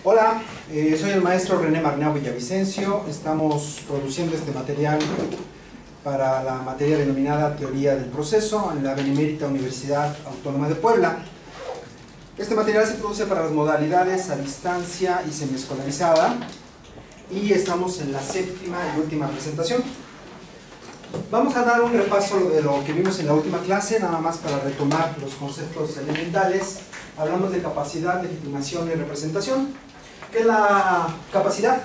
Hola, soy el maestro René Magnao Villavicencio. Estamos produciendo este material para la materia denominada Teoría del Proceso en la Benemérita Universidad Autónoma de Puebla. Este material se produce para las modalidades a distancia y semiescolarizada y estamos en la séptima y última presentación. Vamos a dar un repaso de lo que vimos en la última clase, nada más para retomar los conceptos elementales. Hablamos de capacidad, legitimación y representación. ¿Qué es la capacidad?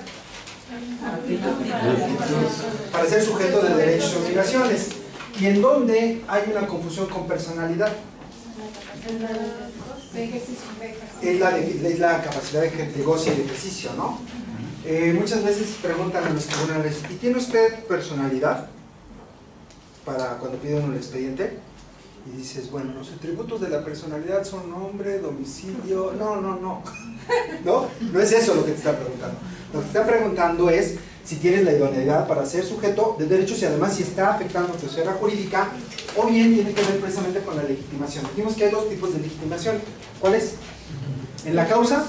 Para ser sujeto de derechos y obligaciones. ¿Y en dónde hay una confusión con personalidad? Es la capacidad de goce y de ejercicio, ¿no? Muchas veces preguntan en los tribunales, ¿y tiene usted personalidad? Para cuando pide uno el expediente. Y dices, bueno, los atributos de la personalidad son nombre, domicilio... No es eso lo que te está preguntando. Lo que te está preguntando es si tienes la idoneidad para ser sujeto de derechos y además si está afectando tu esfera jurídica, o bien tiene que ver precisamente con la legitimación. Dijimos que hay dos tipos de legitimación. ¿Cuál es? En la causa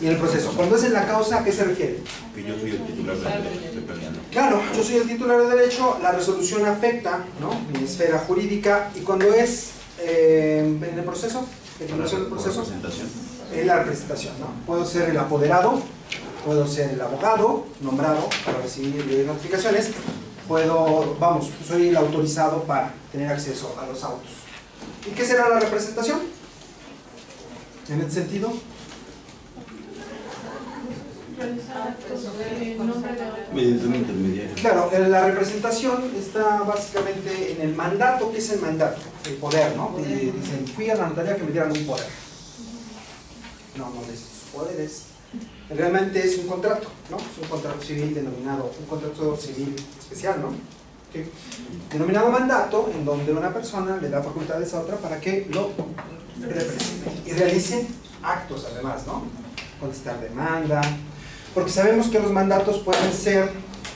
y en el proceso. Cuando es en la causa, ¿a qué se refiere? Que yo soy el titular de derecho, estoy peleando. Claro, yo soy el titular de derecho, la resolución afecta, ¿no?, mi esfera jurídica, y cuando es en el proceso, legitimación del proceso, es la representación, ¿no? Puedo ser el apoderado, puedo ser el abogado nombrado para recibir notificaciones, soy el autorizado para tener acceso a los autos. ¿Y qué será la representación? En este sentido, mediante un intermediario. claro, la representación está básicamente en el mandato. ¿Qué es el mandato? El poder, ¿no? Dicen, fui a la notaría que me dieran un poder. No de estos poderes. Realmente es un contrato, ¿no? Es un contrato civil denominado, un contrato civil especial, ¿no? ¿Sí? Denominado mandato, en donde una persona le da facultades a otra para que lo represente y realice actos además, ¿no? Contestar demanda, porque sabemos que los mandatos pueden ser,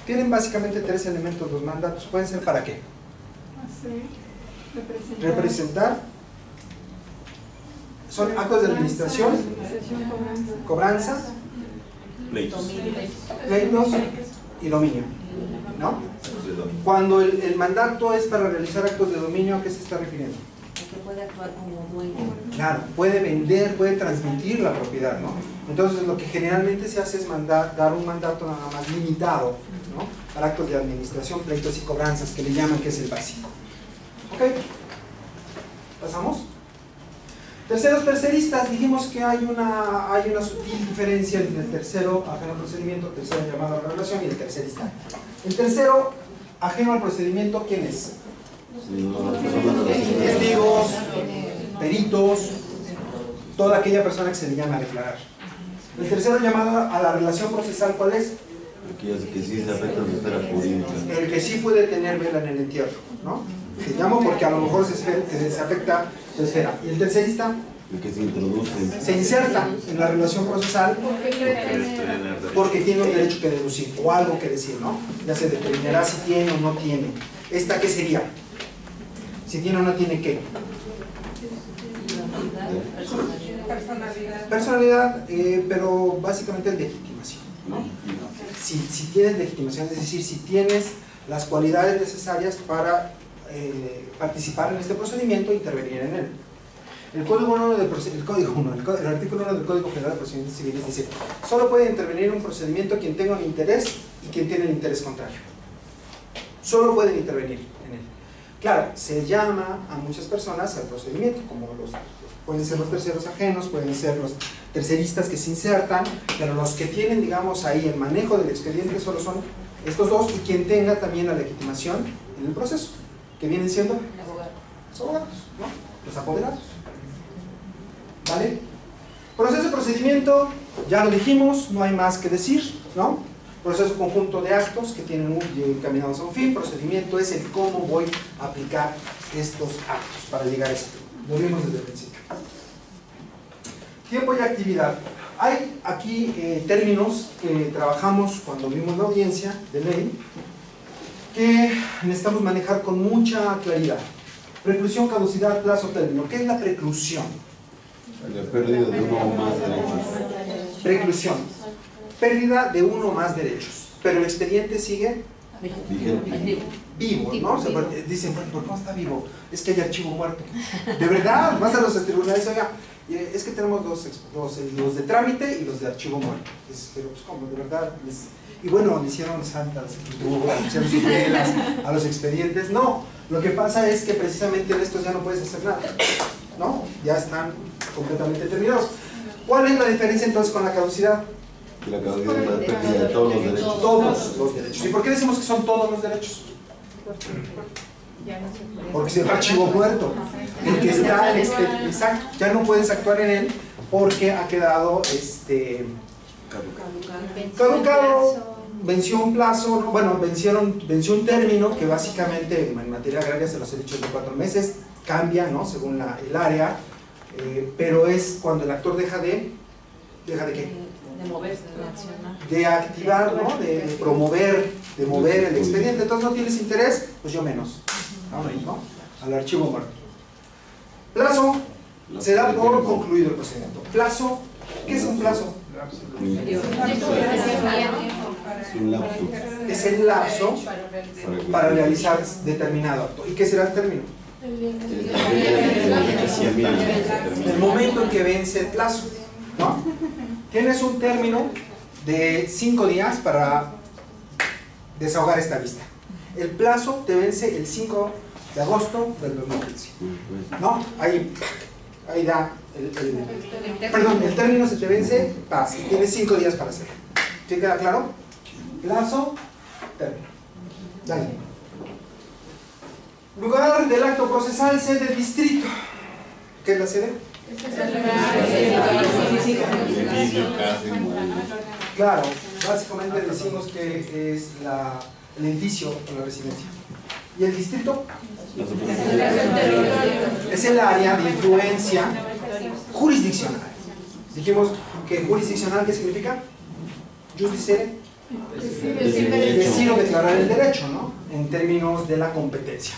tienen básicamente tres elementos los mandatos. ¿Pueden ser para qué? Representar. Son actos de administración, cobranza, pleitos y dominio, ¿no? Cuando el mandato es para realizar actos de dominio, ¿a qué se está refiriendo? Que puede actuar como dueño. Claro, puede vender, puede transmitir la propiedad, ¿no? Entonces lo que generalmente se hace es dar un mandato nada más limitado, ¿no?, para actos de administración, pleitos y cobranzas, que le llaman, que es el básico. ¿Ok? ¿Pasamos? Terceros, terceristas. Dijimos que hay una sutil diferencia entre el tercero ajeno al procedimiento, tercero llamado a la relación, y el tercerista. El tercero ajeno al procedimiento, ¿quién es? Testigos, peritos, toda aquella persona que se le llama a declarar. El tercero llamado a la relación procesal, ¿cuál es? El que sí se afecta a su esfera jurídica. El que sí puede tener vela en el entierro, ¿no? Se llama porque a lo mejor se afecta su esfera. ¿Y el tercerista? El que se introduce. Se inserta en la relación procesal porque tiene un derecho que deducir o algo que decir, ¿no? Ya se determinará si tiene o no tiene. ¿Esta qué sería? Si tiene o no tiene, ¿qué? Personalidad, pero básicamente es legitimación, ¿no? Si tienes legitimación, es decir, si tienes las cualidades necesarias para participar en este procedimiento e intervenir en él. El artículo 1 del Código General de Procedimientos Civiles dice: solo puede intervenir en un procedimiento quien tenga un interés y quien tiene el interés contrario. Solo pueden intervenir en él. Claro, se llama a muchas personas al procedimiento, como pueden ser los terceros ajenos, pueden ser los terceristas que se insertan, pero los que tienen, digamos, ahí el manejo del expediente solo son estos dos, y quien tenga también la legitimación en el proceso, que vienen siendo los abogados, ¿no? Los apoderados. ¿Vale? Proceso y procedimiento, ya lo dijimos, no hay más que decir, ¿no? Proceso conjunto de actos que tienen encaminados a un fin. Procedimiento es el cómo voy a aplicar estos actos para llegar a ese fin. Lo vimos desde el principio. Tiempo y actividad. Hay aquí términos que trabajamos cuando vimos la audiencia de ley que necesitamos manejar con mucha claridad. Preclusión, caducidad, plazo, término. ¿Qué es la preclusión? La pérdida de uno o más derechos. Preclusión. Pérdida de uno o más derechos. Pero el expediente sigue vivo, ¿no? O sea, dicen, bueno, ¿por qué no está vivo? Es que hay archivo muerto. De verdad, más a los tribunales, oiga, es que tenemos los de trámite y los de archivo muerto. Pero pues como, de verdad, y bueno, le hicieron santas, le hicieron sus velas a los expedientes. No, lo que pasa es que precisamente en estos ya no puedes hacer nada, ¿no? Ya están completamente terminados. ¿Cuál es la diferencia entonces con la caducidad? La caducidad es la pérdida de todos los derechos. Todos los derechos. ¿Y por qué decimos que son todos los derechos? Porque si el archivo muerto, el que está en expediente, exacto, ya no puedes actuar en él porque ha quedado caducado, venció un plazo, bueno, venció un término que básicamente en materia agraria se los he dicho de 4 meses, cambia, ¿no? Según el área, pero es cuando el actor deja de ¿qué? De moverse, de accionar. De activar, ¿no? De promover, de mover el expediente. Entonces no tienes interés, pues yo menos, ¿no? Al archivo muerto. Plazo se da por concluido el procedimiento. Plazo, ¿qué es un plazo? Es un lapso. Es el lapso para realizar determinado acto. ¿Y qué será el término? El momento en que vence el plazo, ¿no? Tienes un término de 5 días para desahogar esta vista. El plazo te vence el 5 de agosto del 2015. ¿No? Ahí da el término se te vence, pasa. Tienes 5 días para hacerlo. ¿Sí queda claro? Plazo, término. Dale. Lugar del acto procesal, sede distrito. ¿Qué es la sede? Claro, básicamente decimos que es el edificio o la residencia. ¿Y el distrito? Es el área de influencia jurisdiccional. Dijimos que jurisdiccional, ¿qué significa? Justice, decir o declarar el derecho, ¿no? En términos de la competencia.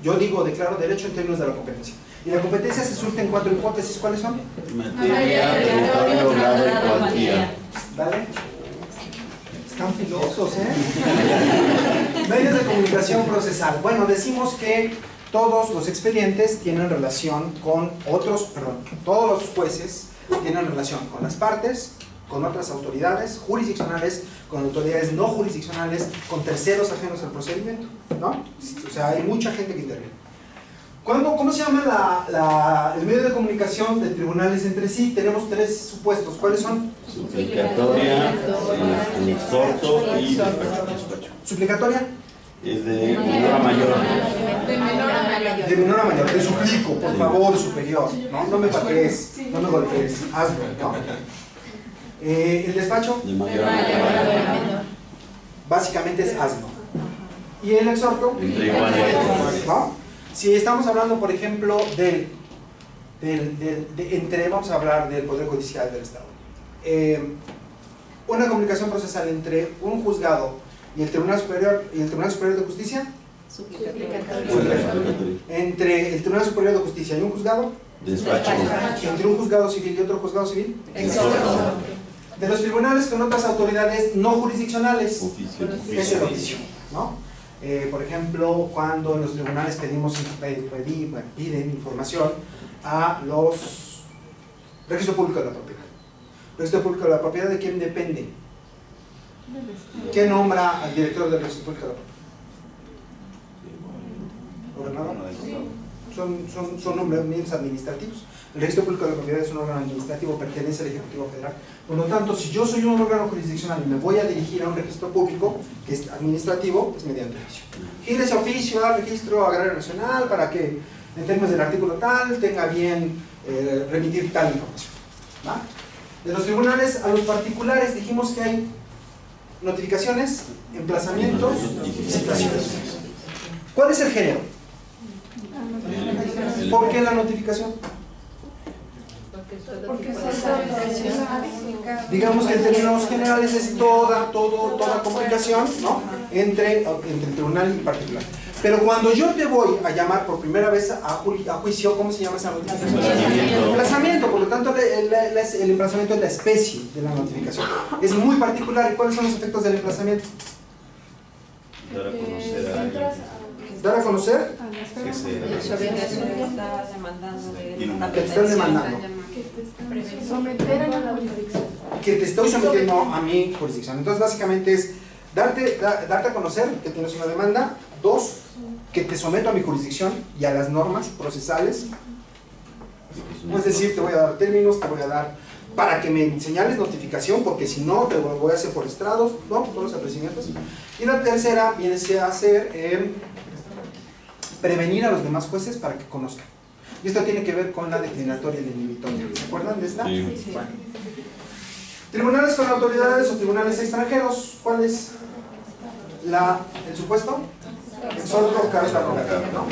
Yo digo declaro derecho en términos de la competencia. Y la competencia se surte en 4 hipótesis. ¿Cuáles son? Materia, territorio, grado y cuantía. ¿Vale? Están filosos, Medios de comunicación procesal. Bueno, decimos que todos los expedientes tienen relación con todos los jueces tienen relación con las partes, con otras autoridades jurisdiccionales, con autoridades no jurisdiccionales, con terceros ajenos al procedimiento, ¿no? O sea, hay mucha gente que interviene. ¿Cómo se llama el medio de comunicación de tribunales entre sí? Tenemos 3 supuestos. ¿Cuáles son? Suplicatoria, exhorto y despacho. ¿Suplicatoria? Es de menor a mayor. De menor a mayor. Te suplico, por favor, superior. No me patees, no me golpees, hazlo, ¿no? El despacho, De mayor a mayor. básicamente es hazlo. ¿Y el exhorto? Entre iguales. ¿No? Si estamos hablando, por ejemplo, vamos a hablar del Poder Judicial del Estado. Una comunicación procesal entre un juzgado y el Tribunal Superior de Justicia. Entre el Tribunal Superior de Justicia y un juzgado. Despacho. Entre un juzgado civil y otro juzgado civil. Exhorto. De los tribunales con otras autoridades no jurisdiccionales. Oficio. Es el oficio, ¿no? Por ejemplo, cuando en los tribunales piden información a los Registro Público de la Propiedad. Registro Público de la Propiedad, ¿de quién depende? ¿Quién nombra al director del Registro Público de la Propiedad? ¿Gobernador? Son nombramientos administrativos. El Registro Público de la Propiedad es un órgano administrativo, pertenece al Ejecutivo Federal. Por lo tanto, si yo soy un órgano jurisdiccional y me voy a dirigir a un registro público, que es administrativo, es mediante oficio. Gire ese oficio al Registro Agrario Nacional para que, en términos del artículo tal, tenga bien remitir tal información. ¿Va? De los tribunales a los particulares dijimos que hay notificaciones, emplazamientos y citaciones. ¿Cuál es el género? ¿Por qué la notificación? Digamos que en términos generales es toda comunicación, ¿no? entre el tribunal y particular. Pero cuando yo te voy a llamar por primera vez a juicio, ¿cómo se llama esa notificación? Emplazamiento. Por lo tanto, el emplazamiento es la especie de la notificación. Es muy particular. ¿Y cuáles son los efectos del emplazamiento? Dar a conocer a alguien. Dar a conocer Que se que te están demandando. Someter a la jurisdicción. Que te estoy sometiendo a mi jurisdicción. Entonces, básicamente es darte a conocer que tienes una demanda. 2, que te someto a mi jurisdicción y a las normas procesales. Es decir, te voy a dar términos, te voy a dar para que me señales notificación, porque si no, te lo voy a hacer por estrados, ¿no? Todos los apercibimientos. Y la tercera viene a ser prevenir a los demás jueces para que conozcan. Y esto tiene que ver con la declinatoria y la inhibitoria. ¿Se acuerdan de esta? Sí. Bueno. Tribunales con autoridades o tribunales extranjeros. ¿Cuál es el supuesto? El solo causa rogativa, ¿no?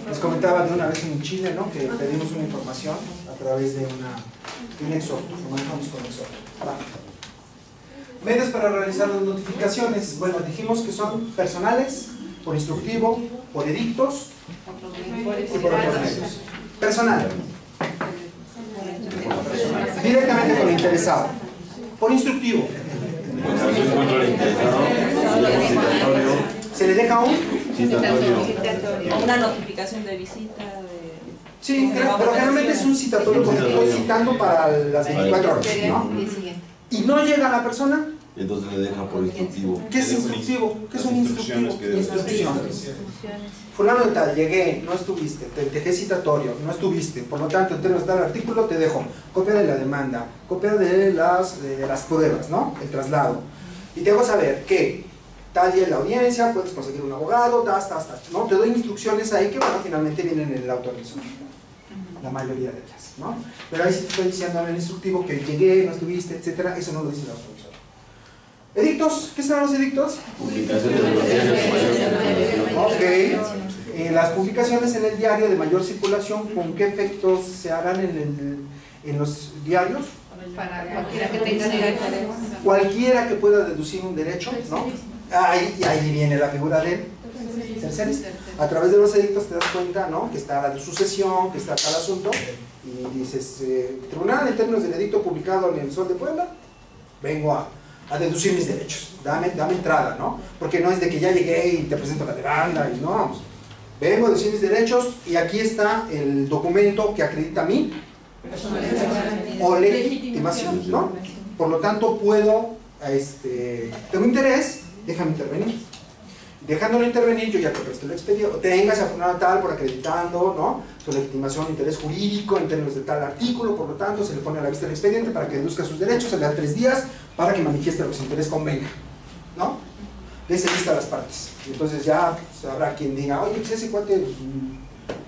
Les comentaba de una vez en Chile, ¿no? Que pedimos una información a través de un exhorto, lo manejamos con exhorto. Va. Medios para realizar las notificaciones. Bueno, dijimos que son personales, por instructivo, por edictos y por otros medios. Personal. Directamente con el interesado. Por instructivo. Se le deja un Citatorio. Una notificación de visita. sí, pero generalmente es un citatorio porque estoy citando para las 24 horas, ¿no? Y no llega la persona. Entonces le deja por instructivo. ¿Qué es instructivo? ¿Qué es un instructivo? Instrucciones. Instrucciones. Fulano de tal, llegué, no estuviste, te dejé citatorio, no estuviste, por lo tanto, en términos de tal artículo te dejo copia de la demanda, copia de las pruebas, ¿no? El traslado. Y te hago saber que tal día en la audiencia, puedes conseguir un abogado, ¿no? Te doy instrucciones ahí que, bueno, finalmente vienen en el autorizo. La mayoría de ellas, ¿no? Pero ahí sí te estoy diciendo en el instructivo que llegué, no estuviste, etcétera, eso no lo dice el autorizo. ¿Edictos? ¿Qué son los edictos? Publicación de los Ok. Las publicaciones en el diario de mayor circulación, ¿con qué efectos se harán en los diarios? Para cualquiera que tenga derecho. Cualquiera que pueda deducir un derecho, ¿no? Ahí viene la figura del tercerista. A través de los edictos te das cuenta, ¿no? Que está la sucesión, que está tal asunto, y dices, tribunal, en términos del edicto publicado en el Sol de Puebla, vengo a deducir mis derechos, dame entrada, ¿no? Porque no es de que ya llegué y te presento la demanda, y no, vamos. Vengo a deducir mis derechos y aquí está el documento que acredita mi o legitimación, ¿no? Por lo tanto, tengo interés, déjame intervenir. Dejándolo intervenir, yo ya te presto el expediente, tengas a fulano tal por acreditando, ¿no? Su legitimación, interés jurídico en términos de tal artículo, por lo tanto, se le pone a la vista el expediente para que deduzca sus derechos, se le da 3 días para que manifieste lo que su interés convenga, ¿no? Dese lista a las partes. Y entonces ya habrá quien diga, oye, pues ese cuate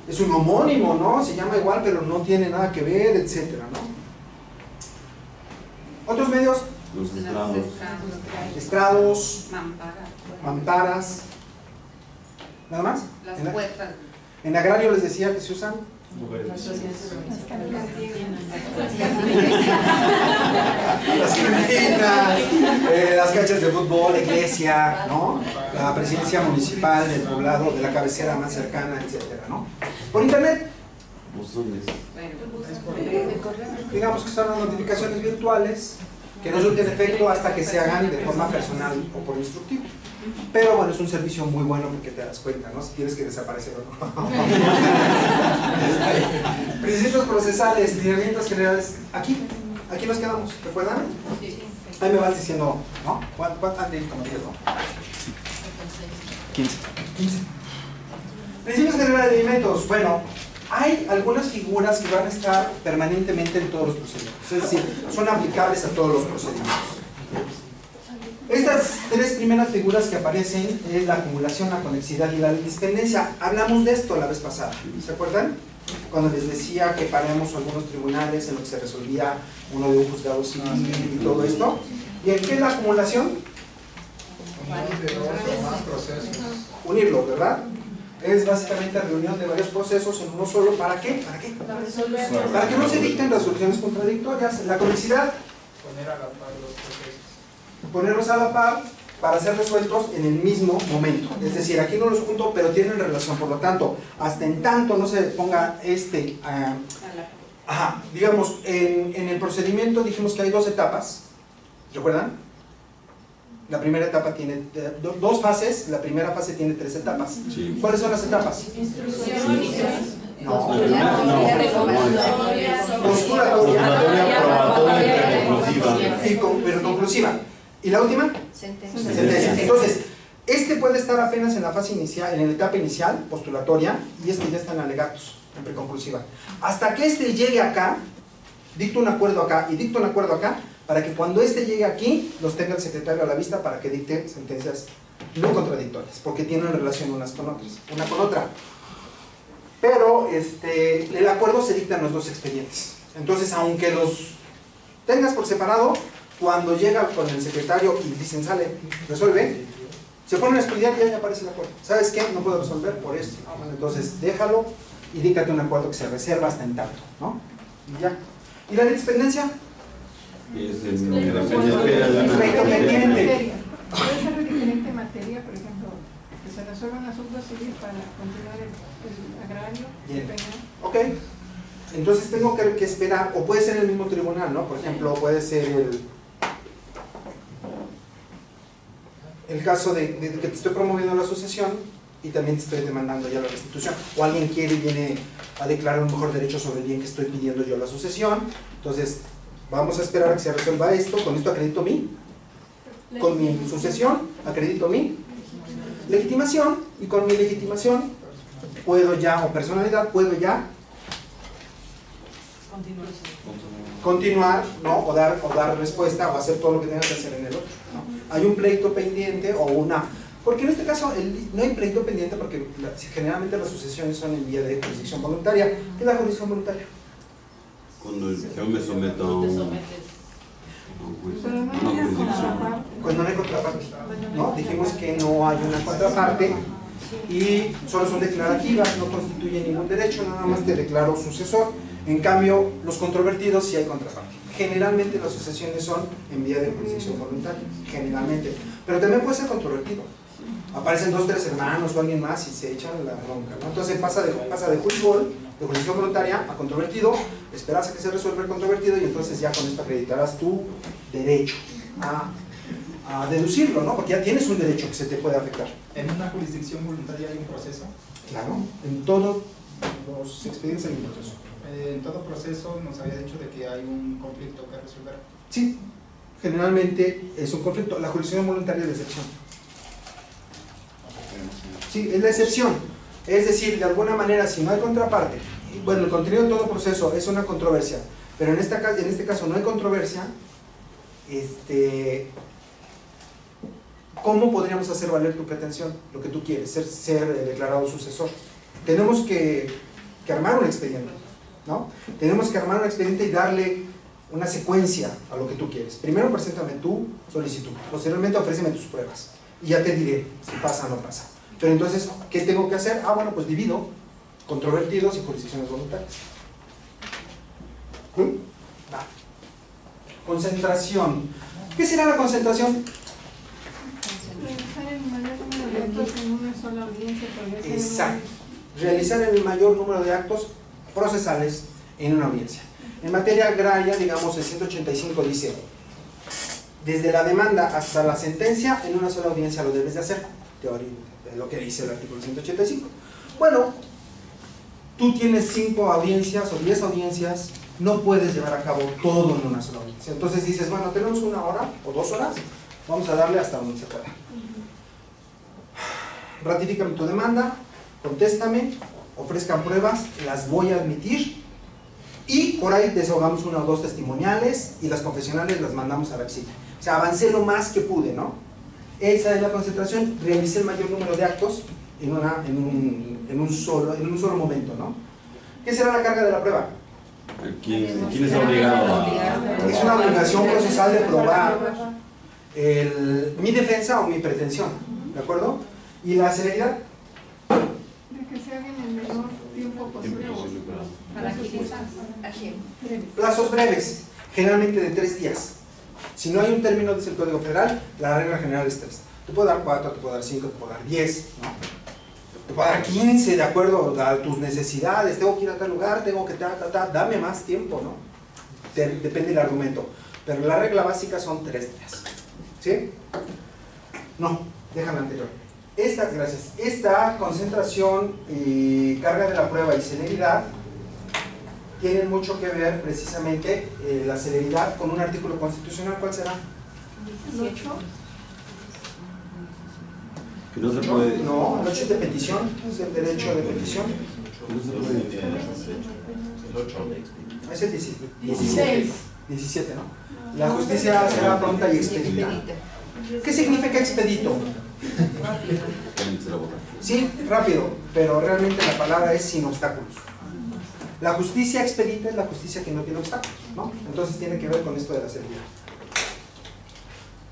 es un homónimo, ¿no? Se llama igual, pero no tiene nada que ver, etcétera, ¿no? ¿Otros medios? Los estrados. Estrados, mamparas, ¿nada más? Las puertas. En agrario les decía que se usan las cantinas, las canchas de fútbol, la iglesia, ¿no? La presidencia municipal del poblado, de la cabecera más cercana, etcétera, ¿no? Por internet, digamos que son las notificaciones virtuales que no surten efecto hasta que se hagan de forma personal o por instructivo. Pero bueno, es un servicio muy bueno porque te das cuenta, ¿no? Si tienes que desaparecer o no. Principios procesales, lineamientos generales. Aquí nos quedamos, ¿recuerdan? Ahí me vas diciendo, ¿no? ¿Cuánto han dicho? Como 10, ¿no? 15. Principios generales de alimentos. Bueno, hay algunas figuras que van a estar permanentemente en todos los procedimientos. Es decir, son aplicables a todos los procedimientos. Estas 3 primeras figuras que aparecen es la acumulación, la conexidad y la independencia. Hablamos de esto la vez pasada, ¿se acuerdan? Cuando les decía que paramos algunos tribunales en los que se resolvía uno de un juzgado civil y todo esto. ¿Y en qué es la acumulación? Unirlos, ¿verdad? Es básicamente la reunión de varios procesos en uno solo. ¿Para qué? ¿Para qué? Para que no se dicten resoluciones contradictorias. La conexidad, ponerlos a la par para ser resueltos en el mismo momento. Es decir, aquí no los junto, pero tienen relación. Por lo tanto, hasta en tanto no se ponga digamos, en el procedimiento dijimos que hay 2 etapas. ¿Recuerdan? La primera etapa tiene 2 fases, la primera fase tiene 3 etapas. Sí. ¿Cuáles son las etapas? No. Postulatoria, probatoria y conclusiva. Pero conclusiva. ¿Y la última? Sentencia. Entonces, este puede estar apenas en la fase inicial, en la etapa inicial, postulatoria, y este ya está en alegatos, en preconclusiva. Hasta que este llegue acá, dicto un acuerdo acá y dicto un acuerdo acá, para que cuando este llegue aquí, los tenga el secretario a la vista para que dicte sentencias no contradictorias, porque tienen relación unas con otras, una con otra. Pero el acuerdo se dicta en los 2 expedientes. Entonces, aunque los tengas por separado, cuando llega con el secretario y dicen, sale, resuelve, se ponen a estudiar y ya aparece el acuerdo. ¿Sabes qué? No puedo resolver por esto. Entonces, déjalo y díctate un acuerdo que se reserva hasta en tanto, ¿no? Y ya. ¿Y la dependencia? Es espera de una Pleito pendiente. Puede ser de diferente materia, por ejemplo, que se resuelvan asuntos civiles para continuar el agrario, el Bien. penal. Ok. Entonces tengo que esperar, o puede ser el mismo tribunal, ¿no? Por ejemplo, puede ser el caso de que te estoy promoviendo la sucesión y también te estoy demandando ya la restitución. O alguien quiere y viene a declarar un mejor derecho sobre el bien que estoy pidiendo yo la sucesión. Entonces, vamos a esperar a que se resuelva esto. Con esto acredito con mi sucesión, acredito mi legitimación, y con mi legitimación puedo ya, o personalidad, puedo ya continuar, ¿no? o dar respuesta o hacer todo lo que tenga que hacer en el otro, ¿no? Hay un pleito pendiente o una... Porque en este caso no hay pleito pendiente porque generalmente las sucesiones son en vía de jurisdicción voluntaria. ¿Qué es la jurisdicción voluntaria? Cuando yo me someto a un Cuando no hay contraparte, ¿no? Dijimos que no hay una contraparte y solo son declarativas, no constituyen ningún derecho, nada más te declaro sucesor. En cambio, los controvertidos sí hay contraparte. Generalmente las sucesiones son en vía de jurisdicción voluntaria, generalmente, pero también puede ser controvertido. Aparecen 2 o 3 hermanos o alguien más y se echan la bronca, ¿no? Entonces pasa de jurisdicción voluntaria a controvertido, esperas a que se resuelva el controvertido y entonces ya con esto acreditarás tu derecho a deducirlo, ¿no? Porque ya tienes un derecho que se te puede afectar. ¿En una jurisdicción voluntaria hay un proceso? Claro, en todos los expedientes hay un proceso. En todo proceso nos había dicho de que hay un conflicto que resolver. Sí, generalmente es un conflicto. La jurisdicción voluntaria es la excepción. Sí, es la excepción. Es decir, de alguna manera, si no hay contraparte, bueno, el contenido de todo proceso es una controversia, pero en este caso no hay controversia, ¿cómo podríamos hacer valer tu pretensión? Lo que tú quieres, ser declarado sucesor. Tenemos que armar un expediente, ¿no? Tenemos que armar un expediente y darle una secuencia a lo que tú quieres. Primero, preséntame tu solicitud. Posteriormente, ofréceme tus pruebas. Y ya te diré si pasa o no pasa. Pero entonces, ¿qué tengo que hacer? Bueno, pues divido controvertidos y jurisdicciones voluntarias. Concentración. ¿Qué será la concentración? Realizar el mayor número de actos en una sola audiencia. Exacto. Realizar el mayor número de actos procesales en una audiencia. En materia agraria, digamos, el 185 dice, desde la demanda hasta la sentencia, en una sola audiencia lo debes de hacer. Teoría, es lo que dice el artículo 185. Bueno, tú tienes 5 audiencias o 10 audiencias, no puedes llevar a cabo todo en una sola audiencia. Entonces dices, bueno, tenemos 1 hora o 2 horas, vamos a darle hasta donde se pueda. Ratifícame tu demanda, contéstame, ofrezcan pruebas, las voy a admitir y por ahí desahogamos 1 o 2 testimoniales y las confesionales las mandamos a la visita. O sea, avancé lo más que pude, ¿no? Esa es la concentración, realicé el mayor número de actos en un solo momento, ¿no? ¿Qué será la carga de la prueba? ¿Quién es obligado a...? Es una obligación procesal de probar mi defensa o mi pretensión, ¿de acuerdo? ¿Y la celeridad? De que se haga en el menor tiempo posible. Para agilizar. Plazos breves, generalmente de 3 días. Si no hay un término, dice el Código Federal, la regla general es 3. Te puedo dar 4, te puedo dar 5, te puedo dar 10, ¿no? Te puedo dar 15 de acuerdo a tus necesidades. Tengo que ir a tal lugar, tengo que dame más tiempo, ¿no? Depende del argumento. Pero la regla básica son 3 días. ¿Sí? No, déjame anterior. Gracias. Esta concentración y carga de la prueba y celeridad tienen mucho que ver precisamente la celeridad con un artículo constitucional. ¿Cuál será? El 8. Que no se puede. No, el 8 es de petición, es el derecho de petición. Que no se puede. El 8. Es el 17, ¿no? La justicia será pronta y expedita. ¿Qué significa expedito? Sí, rápido, pero realmente la palabra es sin obstáculos. La justicia expedita es la justicia que no tiene obstáculos, ¿no? Entonces tiene que ver con esto de la celeridad.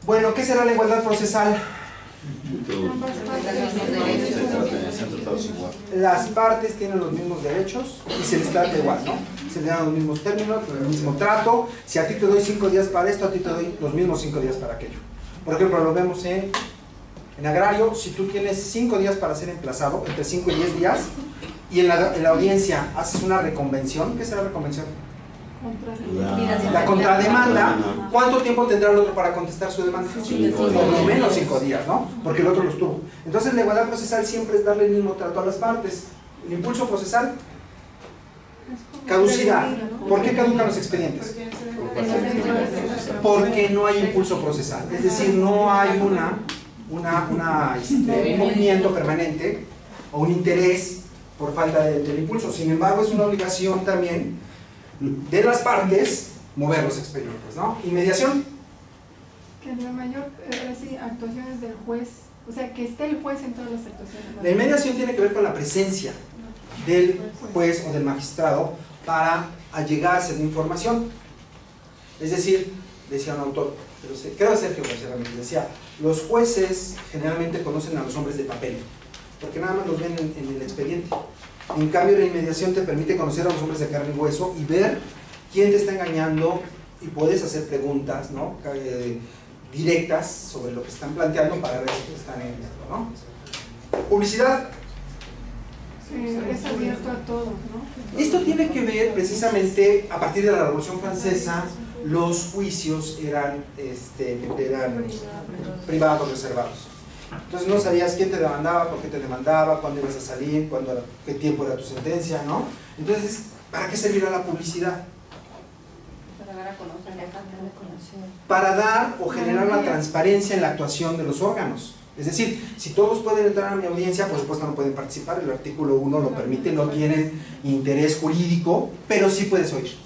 Bueno, ¿qué será la igualdad procesal? Las partes tienen los mismos derechos y se les trata igual, ¿no? Se les dan los mismos términos, el mismo trato. Si a ti te doy 5 días para esto, a ti te doy los mismos 5 días para aquello. Por ejemplo, lo vemos en agrario. Si tú tienes 5 días para ser emplazado, entre 5 y 10 días, y en la audiencia haces una reconvención, ¿qué será reconvención? La contrademanda. ¿Cuánto tiempo tendrá el otro para contestar su demanda? Por lo menos 5 días, ¿no? Porque el otro los tuvo. Entonces la igualdad procesal siempre es darle el mismo trato a las partes. El impulso procesal, caducidad. ¿Por qué caducan los expedientes? Porque no hay impulso procesal. Es decir, no hay un movimiento permanente o un interés por falta del impulso. Sin embargo, es una obligación también de las partes mover los expedientes, ¿no? Inmediación. Que en la mayor actuaciones del juez, o sea, que esté el juez en todas las actuaciones. La inmediación tiene que ver con la presencia del juez o del magistrado para allegarse de información. Es decir, decía un autor, creo Sergio García Ramírez, decía, los jueces generalmente conocen a los hombres de papel, porque nada más los ven en el expediente. En cambio, la inmediación te permite conocer a los hombres de carne y hueso y ver quién te está engañando, y puedes hacer preguntas, ¿no? Directas sobre lo que están planteando para ver si te están engañando, ¿no? Publicidad. Es abierto a todos, ¿no? Esto tiene que ver precisamente a partir de la Revolución Francesa. Los juicios eran privados, reservados. Entonces no sabías quién te demandaba, por qué te demandaba, cuándo ibas a salir, qué tiempo era tu sentencia, ¿no? Entonces, ¿para qué servirá la publicidad? Para dar a conocer. Para dar o generar la transparencia en la actuación de los órganos. Es decir, si todos pueden entrar a mi audiencia, por supuesto no pueden participar, el artículo 1 lo permite, no tienen interés jurídico, pero sí puedes oír.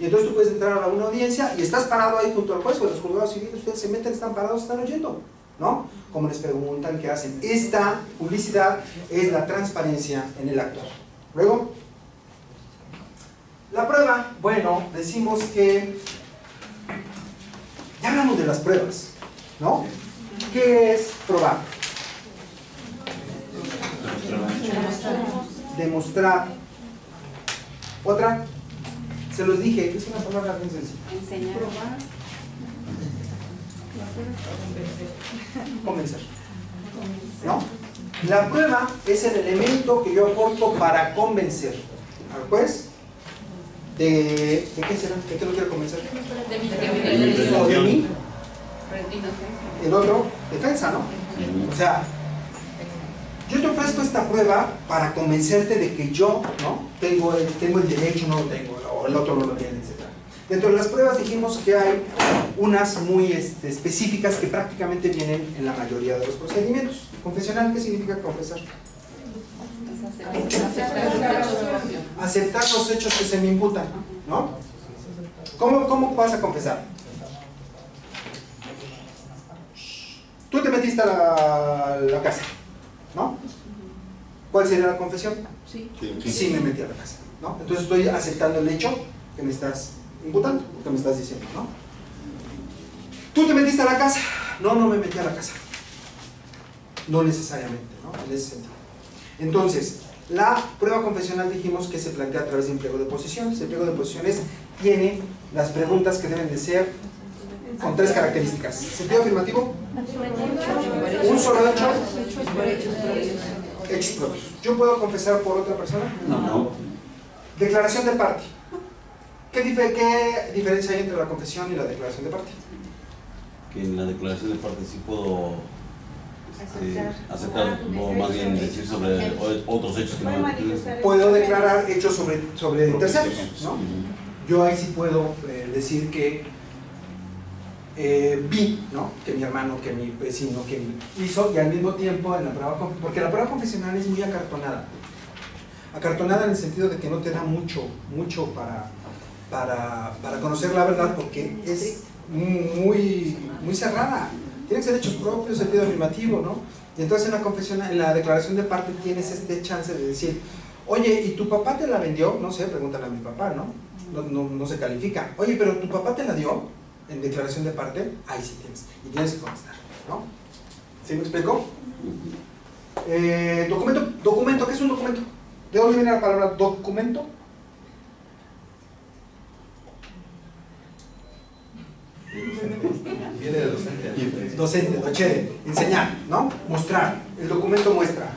Y entonces tú puedes entrar a una audiencia y estás parado ahí junto al juez o los juzgados civiles, ustedes se meten, están parados, están oyendo, ¿no? Como les preguntan, ¿qué hacen? Esta publicidad es la transparencia en el actuar. Luego, la prueba, bueno, decimos que ya hablamos de las pruebas, ¿no? ¿Qué es probar? Demostrar. Otra, se los dije, es una palabra bien sencilla. Enseñar. Convencer. ¿No? La prueba es el elemento que yo aporto para convencer al juez de qué será, de qué lo quiero convencer. O de mí. El otro, defensa, ¿no? O sea, yo te ofrezco esta prueba para convencerte de que yo, ¿no? tengo el derecho, no lo tengo, o el otro no lo tiene, etc. Dentro de las pruebas dijimos que hay unas muy específicas que prácticamente vienen en la mayoría de los procedimientos. Confesional, ¿qué significa confesar? Aceptar los hechos que se me imputan, ¿no? ¿Cómo vas a confesar? Tú te metiste a la casa, ¿no? ¿Cuál sería la confesión? Sí. Sí me metí a la casa, ¿no? Entonces estoy aceptando el hecho que me estás imputando, que me estás diciendo, ¿no? ¿Tú te metiste a la casa? No, no me metí a la casa. No necesariamente, ¿no? En ese sentido. Entonces, la prueba confesional dijimos que se plantea a través de un pliego de posiciones. El pliego de posiciones tiene las preguntas que deben de ser con 3 características. Sentido afirmativo, un solo hecho, hechos propios. ¿Yo puedo confesar por otra persona? No. Declaración de parte. ¿Qué diferencia hay entre la confesión y la declaración de parte? Que en la declaración de parte sí puedo aceptar, o más bien decir sobre otros hechos que no. Puedo declarar hechos sobre terceros, ¿no? Yo ahí sí puedo decir que vi, ¿no? Que mi hermano, que mi vecino, que hizo, y al mismo tiempo en la prueba, porque la prueba confesional es muy acartonada. Acartonada en el sentido de que no te da mucho para conocer la verdad, porque es muy cerrada. Tienen que ser hechos propios, sentido afirmativo, ¿no? Y entonces en la confesión, en la declaración de parte tienes este chance de decir, oye, ¿y tu papá te la vendió? No sé, pregúntale a mi papá, ¿no? No se califica. Oye, ¿pero tu papá te la dio? En declaración de parte, ahí sí tienes. Y tienes que contestar, ¿no? ¿Sí me explico? Documento, ¿qué es un documento? ¿De dónde viene la palabra documento? Viene de docente. Docente, enseñar, ¿no? Mostrar. El documento muestra.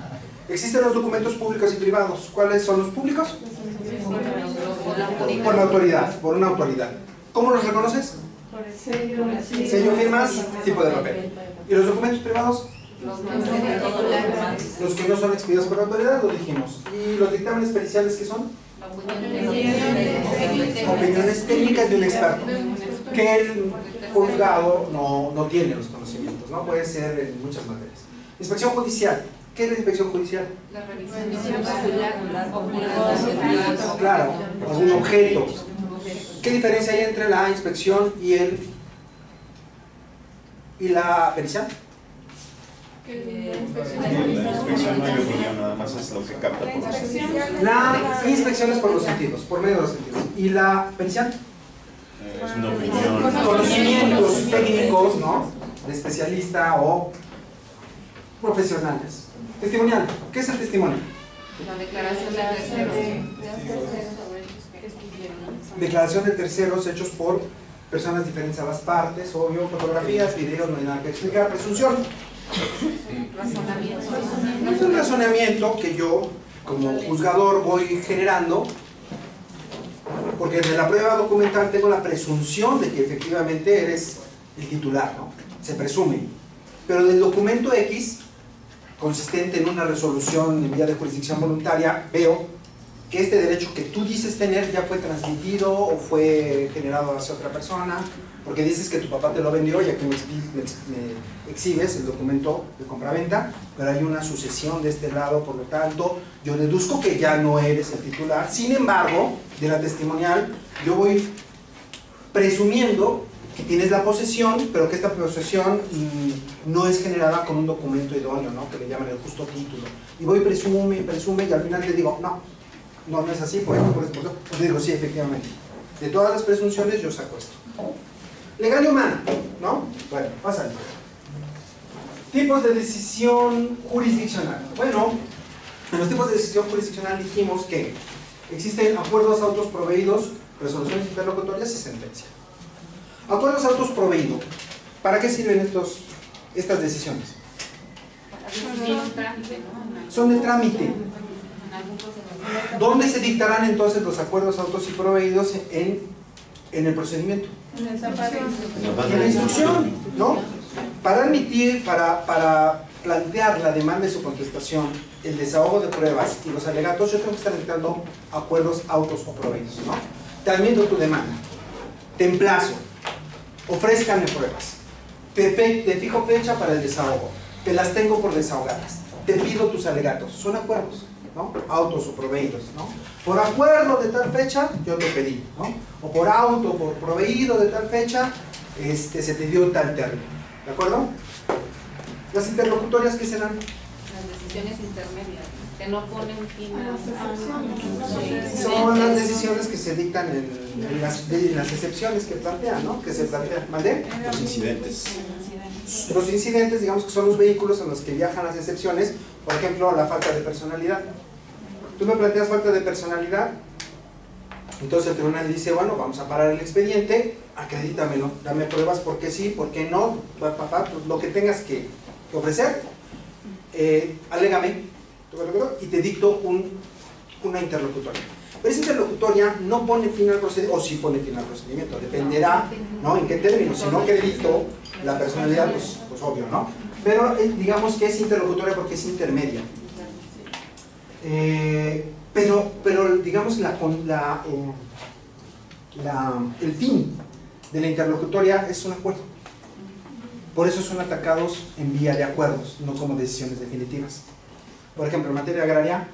Existen los documentos públicos y privados. ¿Cuáles son los públicos? Por la autoridad, por una autoridad. ¿Cómo los reconoces? Por el sello, Sello, firmas, tipo de papel. ¿Y los documentos privados? Los que no son expedidos por la autoridad, lo dijimos. ¿Y los dictámenes periciales qué son? Opiniones técnicas de un experto, que el juzgado no tiene los conocimientos, ¿no? Puede ser en muchas materias. Inspección judicial. ¿Qué es la inspección judicial? La revisión Claro, algún objeto. ¿Qué diferencia hay entre la inspección y la pericia? La inspección no hay opinión, nada más es lo que capta por los sentidos. La inspección es por los sentidos, por medio de los sentidos. ¿Y la pericia? Es una opinión. Conocimientos técnicos, ¿no? De especialista o profesionales. Testimonial. ¿Qué es el testimonio? La declaración de terceros. Declaración de terceros hechos por personas diferentes a las partes, obvio, fotografías, videos, no hay nada que explicar. Presunción. Es un razonamiento que yo, como juzgador, voy generando, porque desde la prueba documental tengo la presunción de que efectivamente eres el titular, ¿no? Se presume. Pero del documento X, consistente en una resolución en vía de jurisdicción voluntaria, veo que este derecho que tú dices tener ya fue transmitido o fue generado hacia otra persona, porque dices que tu papá te lo vendió y aquí me exhibes el documento de compraventa, pero hay una sucesión de este lado, por lo tanto, yo deduzco que ya no eres el titular. Sin embargo, de la testimonial, yo voy presumiendo que tienes la posesión, pero que esta posesión no es generada con un documento idóneo, ¿no? Que le llaman el justo título. Y voy presume, y al final te digo, no es así, por esto. Pues digo, sí, efectivamente. De todas las presunciones yo saco esto. Legal y humana, ¿no? Bueno, pásale. Tipos de decisión jurisdiccional. Bueno, en los tipos de decisión jurisdiccional dijimos que existen acuerdos autos proveídos, resoluciones interlocutorias y sentencia. Acuerdos autos proveídos. ¿Para qué sirven estas decisiones? Son de trámite. ¿Dónde se dictarán entonces los acuerdos autos y proveídos en el procedimiento? En la instrucción, ¿no? Para admitir, para plantear la demanda y su contestación, el desahogo de pruebas y los alegatos, yo tengo que estar dictando acuerdos autos o proveídos, ¿no? Te admito tu demanda, te emplazo, ofrézcame pruebas, te fijo fecha para el desahogo, te las tengo por desahogadas, te pido tus alegatos, son acuerdos, ¿no? Autos o proveídos, ¿no? Por acuerdo de tal fecha, yo te pedí, ¿no? O por auto, por proveído de tal fecha, se te dio tal término, ¿de acuerdo? Las interlocutorias, ¿qué serán? Las decisiones intermedias, que no ponen fin a... Son las decisiones que se dictan en las excepciones que plantean, ¿no? Que se plantean, ¿vale? Los incidentes. Los incidentes, digamos que son los vehículos en los que viajan las excepciones, por ejemplo, la falta de personalidad. Tú me planteas falta de personalidad, Entonces el tribunal dice, bueno, vamos a parar el expediente, acredítamelo, dame pruebas por qué sí, por qué no, pues lo que tengas que ofrecer, alégame, y te dicto una interlocutoria. Pero esa interlocutoria no pone fin al procedimiento, o sí pone fin al procedimiento, dependerá, ¿no?, en qué términos. Si no acredito la personalidad, pues obvio, ¿no? Pero digamos que es interlocutoria porque es intermedia. Pero digamos el fin de la interlocutoria es un acuerdo. Por eso son atacados en vía de acuerdos, no como decisiones definitivas. Por ejemplo, en materia agraria,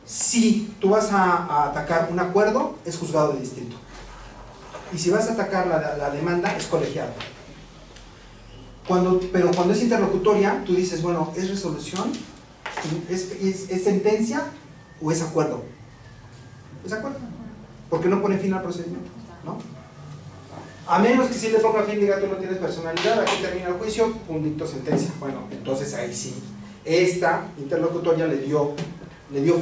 si tú vas a atacar un acuerdo, es juzgado de distrito. Y si vas a atacar la demanda, es colegiado. Pero cuando es interlocutoria, tú dices, bueno, ¿es resolución? ¿Es sentencia? ¿O es acuerdo? Es acuerdo. Porque no pone fin al procedimiento, ¿no? A menos que si le ponga fin, diga, tú no tienes personalidad, aquí termina el juicio, un dicto sentencia. Bueno, entonces ahí sí. Esta interlocutoria le dio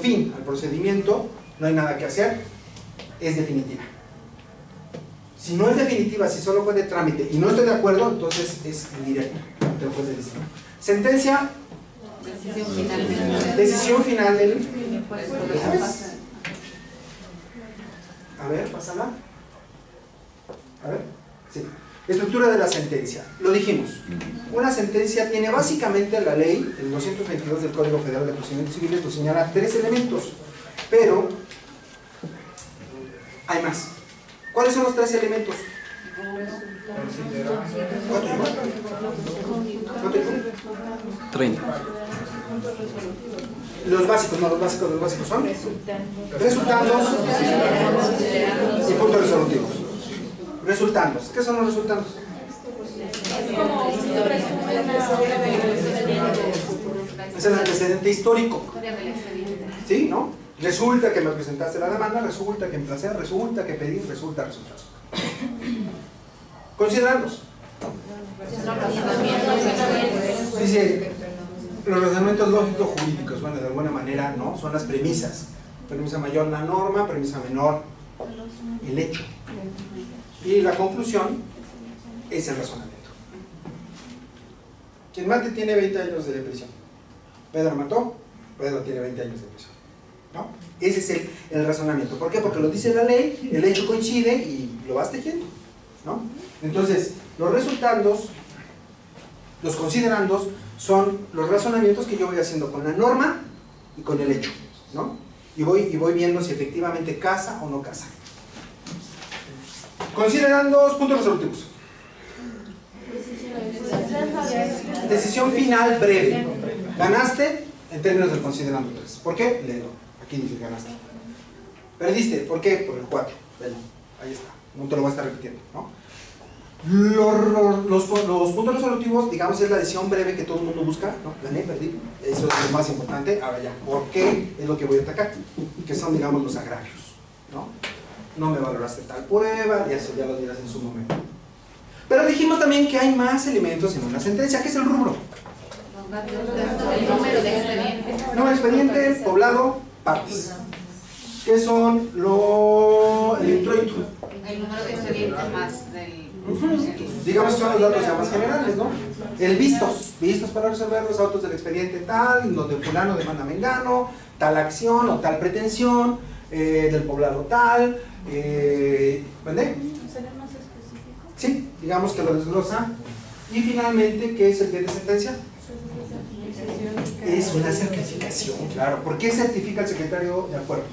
fin al procedimiento, no hay nada que hacer, es definitiva. Si no es definitiva, si solo fue de trámite y no estoy de acuerdo, entonces es indirecto ante el juez de distrito. Sentencia, decisión final del... A ver, pásala. A ver, sí. Estructura de la sentencia. Lo dijimos. Una sentencia tiene básicamente la ley, el 222 del Código Federal de Procedimientos Civiles, lo señala 3 elementos. Pero hay más. ¿Cuáles son los 3 elementos? ¿Cuánto dijo? 30. Los básicos son resultandos y puntos resolutivos. Resultandos. ¿Qué son los resultandos? Es el antecedente histórico. ¿Sí? ¿No? Resulta que me presentaste la demanda, resulta que emplacé, resulta que pedí, resulta. Considerandos. Dice, los razonamientos lógicos jurídicos, bueno, de alguna manera, ¿no? Son las premisas. Premisa mayor, la norma, premisa menor, el hecho. Y la conclusión es el razonamiento. Quien mate tiene 20 años de prisión. Pedro mató, Pedro tiene 20 años de prisión, ¿no? Ese es el razonamiento. ¿Por qué? Porque lo dice la ley, el hecho coincide y lo vas tejiendo, ¿no? Entonces, los resultandos, los considerandos, son los razonamientos que yo voy haciendo con la norma y con el hecho, ¿no? Y voy viendo si efectivamente casa o no casa. Considerandos, puntos resolutivos. Decisión final breve. Ganaste en términos del considerando 3. ¿Por qué? Léelo. Aquí dice ganaste. Perdiste. ¿Por qué? Por el 4. Léelo. Ahí está. No te lo voy a estar repitiendo, ¿no? Los puntos resolutivos, digamos, es la decisión breve que todo el mundo busca, ¿no? Gané, perdí. Eso es lo más importante. Ahora ya, ¿por qué? Es lo que voy a atacar. Que son, digamos, los agravios, ¿no? No me valoraste tal prueba, y eso ya lo dirás en su momento. Pero dijimos también que hay más elementos en una sentencia. ¿Qué es el rubro? El número de expediente. Número de expediente, poblado, partes. ¿Qué son el introito? El número de expediente más del... Digamos que son los datos ya más generales, ¿no? El vistos para resolver los autos del expediente tal, donde fulano demanda mengano, tal acción o tal pretensión, del poblado tal, ¿vale? ¿Será más específico? Sí, digamos que lo desglosa. Y finalmente, ¿qué es el pie de sentencia? Es una certificación, claro. ¿Por qué certifica el secretario de acuerdos?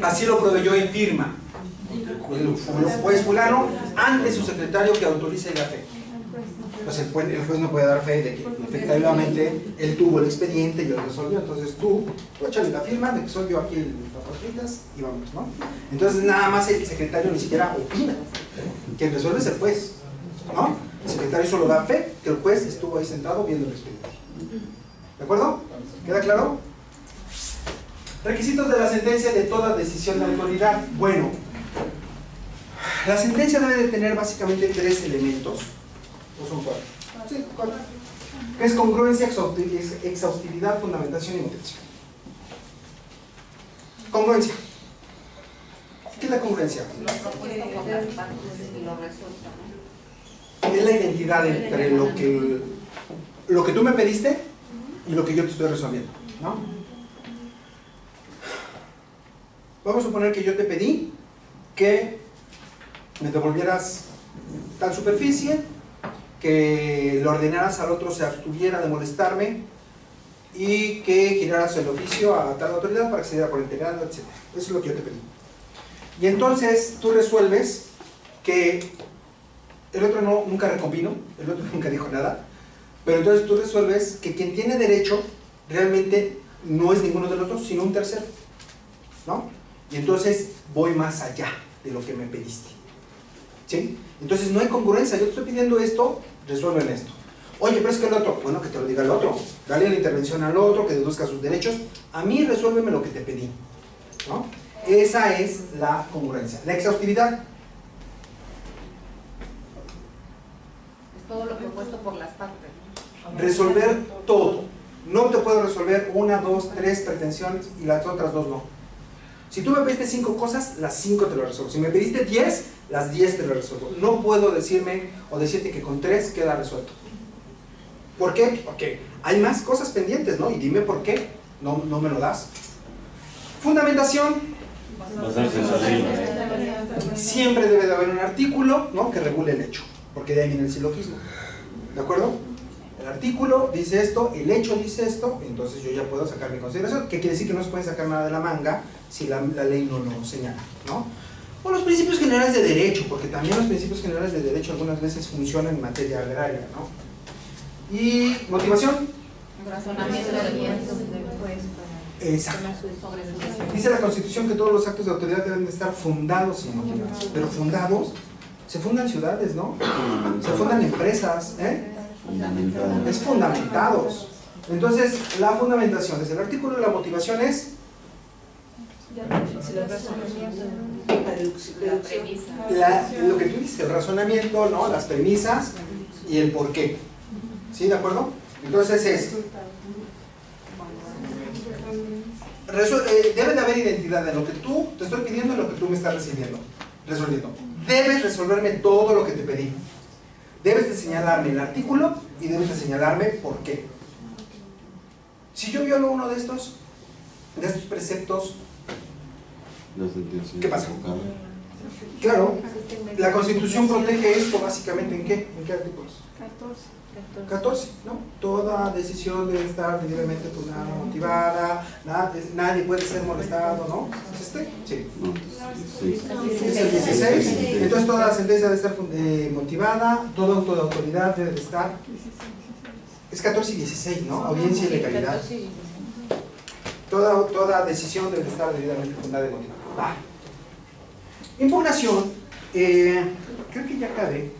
Así lo proveyó y firma el juez fulano ante su secretario que autorice la fe. Pues el juez no puede dar fe de que efectivamente él tuvo el expediente y lo resolvió. Entonces tú échale la firma de que soy yo aquí el papajitas y vamos, ¿no? Entonces nada más el secretario ni siquiera opina. Quien resuelve es el juez, ¿no? El secretario solo da fe que el juez estuvo ahí sentado viendo el expediente. ¿De acuerdo? ¿Queda claro? Requisitos de la sentencia de toda decisión de autoridad. Bueno, la sentencia debe de tener básicamente 3 elementos. ¿O son 4? Sí, 4. Que es congruencia, exhaustividad, fundamentación y motivación. Congruencia. ¿Qué es la congruencia? Lo propuesto por las partes y lo resuelto, ¿no? Es la identidad entre lo que tú me pediste y lo que yo te estoy resolviendo, ¿no? Vamos a suponer que yo te pedí que me devolvieras tal superficie, que le ordenaras al otro se abstuviera de molestarme y que giraras el oficio a tal autoridad para que se diera por enterado, etc. Eso es lo que yo te pedí. Y entonces tú resuelves que el otro nunca recombinó, el otro nunca dijo nada, pero entonces tú resuelves que quien tiene derecho realmente no es ninguno de los dos, sino un tercero, ¿no? Y entonces voy más allá de lo que me pediste, ¿sí? Entonces no hay congruencia, yo te estoy pidiendo esto, resuelven esto. Oye, pero es que el otro, bueno, que te lo diga el otro, dale la intervención al otro, que deduzca sus derechos, a mí resuélveme lo que te pedí, ¿no? Esa es la congruencia. La exhaustividad. Es todo lo propuesto por las partes. Resolver todo. No te puedo resolver 1, 2, 3 pretensiones y las otras 2 no. Si tú me pediste 5 cosas, las 5 te lo resuelvo. Si me pediste 10, las 10 te lo resuelvo. No puedo decirme o decirte que con 3 queda resuelto. ¿Por qué? Porque hay más cosas pendientes, ¿no? Y dime por qué no me lo das. Fundamentación. Basarse en la ley. Siempre debe de haber un artículo, ¿no?, que regule el hecho, porque de ahí viene el silogismo. ¿De acuerdo? El artículo dice esto, el hecho dice esto, entonces yo ya puedo sacar mi consideración, que quiere decir que no se puede sacar nada de la manga si la ley no lo señala, ¿no? O los principios generales de derecho, porque también los principios generales de derecho algunas veces funcionan en materia agraria, ¿no? Y motivación. Razonamiento de bien. Exacto. Sobre su decisión. Dice la Constitución que todos los actos de autoridad deben de estar fundados y motivados, pero fundados, se fundan ciudades, ¿no? Se fundan empresas, ¿eh? Es fundamentados. Entonces, la fundamentación es el artículo y la motivación es La premisa. lo que tú dices, el razonamiento, ¿no?, las premisas y el por qué. ¿Sí? ¿De acuerdo? Entonces es debe de haber identidad de lo que tú te estoy pidiendo y lo que tú me estás resolviendo. Debes resolverme todo lo que te pedí. Debes de señalarme el artículo y debes de señalarme por qué. Si yo violo uno de estos preceptos, ¿qué pasa? Claro, la Constitución protege esto básicamente ¿en qué? ¿En qué artículos? 14, ¿no? Toda decisión debe estar debidamente fundada, motivada, nadie puede ser molestado, ¿no? ¿Es este? Sí. Es el 16. Entonces toda sentencia debe estar motivada, toda autoridad debe de estar. Es 14 y 16, ¿no? Audiencia y legalidad. Toda decisión debe estar debidamente fundada y motivada. Va. Impugnación. Creo que ya acabé.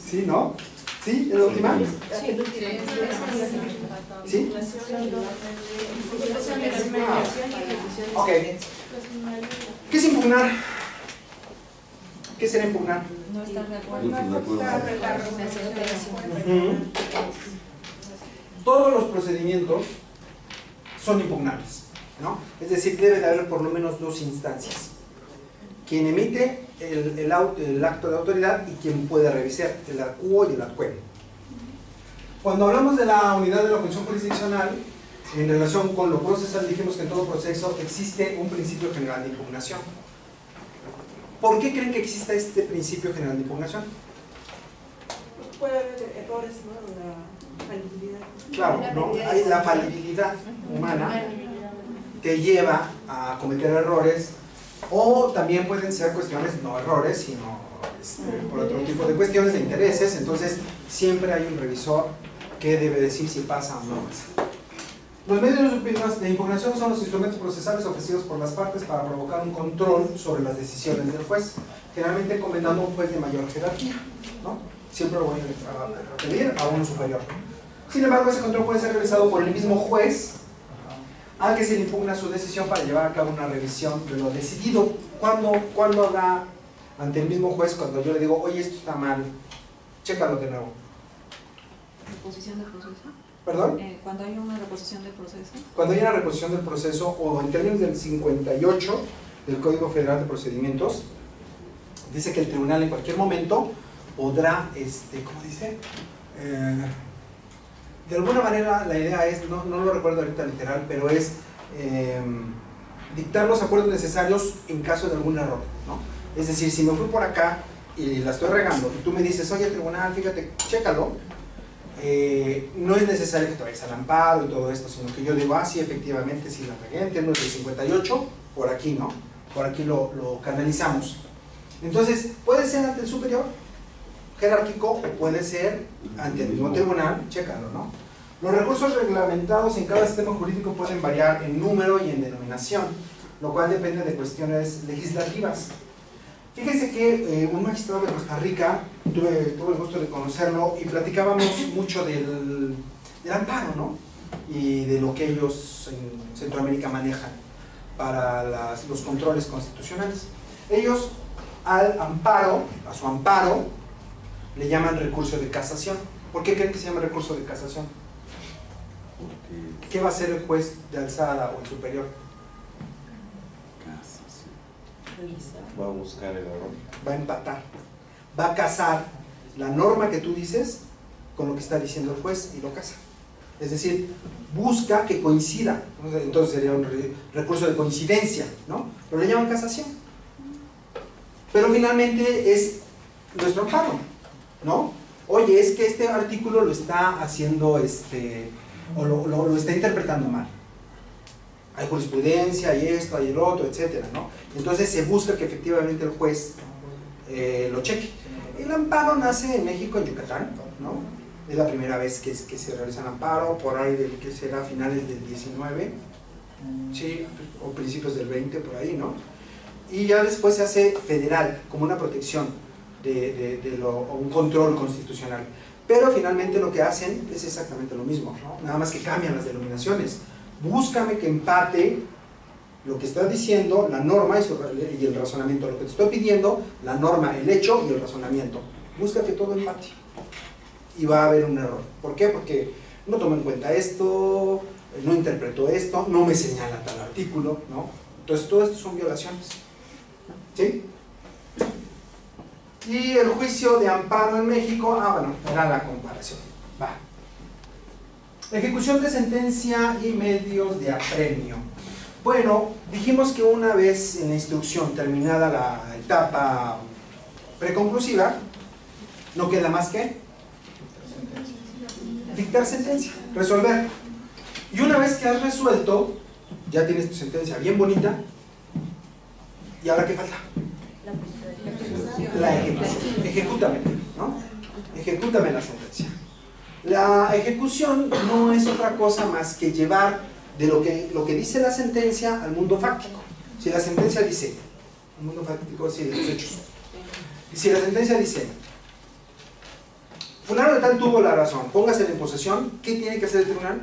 ¿Sí, no? ¿Sí? ¿Es la última? ¿Sí? Ok. ¿Qué es impugnar? ¿Qué será impugnar? No estar de acuerdo. Todos los procedimientos son impugnables, ¿no? Es decir, debe de haber por lo menos 2 instancias. Quien emite el acto de autoridad y quien puede revisar, el ACUO y el ACUE. Cuando hablamos de la unidad de la función jurisdiccional, en relación con lo procesal, dijimos que en todo proceso existe un principio general de impugnación. ¿Por qué creen que exista este principio general de impugnación? Puede haber errores, ¿no? La falibilidad. Claro, ¿no? Hay la falibilidad humana que lleva a cometer errores, o también pueden ser cuestiones, no errores, sino por otro tipo de cuestiones de intereses. Entonces siempre hay un revisor que debe decir si pasa o no pasa. Los medios de impugnación son los instrumentos procesales ofrecidos por las partes para provocar un control sobre las decisiones del juez, generalmente encomendando a un juez de mayor jerarquía, ¿no? Siempre lo voy a pedir a uno superior. Sin embargo, ese control puede ser realizado por el mismo juez al que se le impugna su decisión para llevar a cabo una revisión de lo decidido. ¿Cuándo habrá ante el mismo juez cuando yo le digo, oye, esto está mal, chécalo de nuevo? ¿Reposición del proceso? ¿Perdón? Cuando hay una reposición del proceso. Cuando hay una reposición del proceso, o en términos del 58, del Código Federal de Procedimientos, dice que el tribunal en cualquier momento podrá, ¿cómo dice? De alguna manera la idea es, no lo recuerdo ahorita literal, pero es dictar los acuerdos necesarios en caso de algún error, ¿no? Es decir, si me fui por acá y la estoy regando y tú me dices, oye tribunal, fíjate, chécalo, no es necesario que te vayas al amparo y todo esto, sino que yo digo, sí, efectivamente, si la regué en términos del 58, por aquí, ¿no? Por aquí lo canalizamos. Entonces, puede ser ante el superior jerárquico o puede ser ante el mismo tribunal, chécalo, ¿no? Los recursos reglamentados en cada sistema jurídico pueden variar en número y en denominación, lo cual depende de cuestiones legislativas. Fíjense que un magistrado de Costa Rica, tuve el gusto de conocerlo y platicábamos mucho del amparo, ¿no? Y de lo que ellos en Centroamérica manejan para los controles constitucionales. Ellos al amparo, a su amparo, le llaman recurso de casación. ¿Por qué creen que se llama recurso de casación? ¿Qué va a hacer el juez de alzada o el superior? Va a buscar el error. Va a empatar, va a casar la norma que tú dices con lo que está diciendo el juez y lo casa. Es decir, busca que coincida. Entonces sería un recurso de coincidencia, ¿no? Pero le llaman casación. Pero finalmente es nuestro amparo, ¿no? Oye, es que este artículo lo está haciendo, o lo está interpretando mal. Hay jurisprudencia, hay esto, hay el otro, etcétera, ¿no? Entonces se busca que efectivamente el juez lo cheque. El amparo nace en México, en Yucatán, ¿no? Es la primera vez que se realiza el amparo, por ahí que será finales del 19, sí, o principios del 20, por ahí, ¿no? Y ya después se hace federal, como una protección o un control constitucional. Pero finalmente lo que hacen es exactamente lo mismo, ¿no? Nada más que cambian las denominaciones. Búscame que empate lo que está diciendo, la norma y el razonamiento. Lo que te estoy pidiendo, la norma, el hecho y el razonamiento. Busca que todo empate. Y va a haber un error. ¿Por qué? Porque no tomó en cuenta esto, no interpretó esto, no me señala tal artículo, ¿no? Entonces todo esto son violaciones. ¿Sí? Y el juicio de amparo en México, bueno, era la comparación. Va. Ejecución de sentencia y medios de apremio. Bueno, dijimos que una vez en la instrucción terminada la etapa preconclusiva, no queda más que dictar sentencia, resolver. Y una vez que has resuelto, ya tienes tu sentencia bien bonita, ¿y ahora qué falta? La ejecución. Ejecútame, ¿no? Ejecútame la sentencia. La ejecución no es otra cosa más que llevar de lo que dice la sentencia al mundo fáctico. Si la sentencia dice, el mundo fáctico, sí, de los hechos. Y si la sentencia dice, fulano de tal tuvo la razón, póngase en posesión, ¿qué tiene que hacer el tribunal?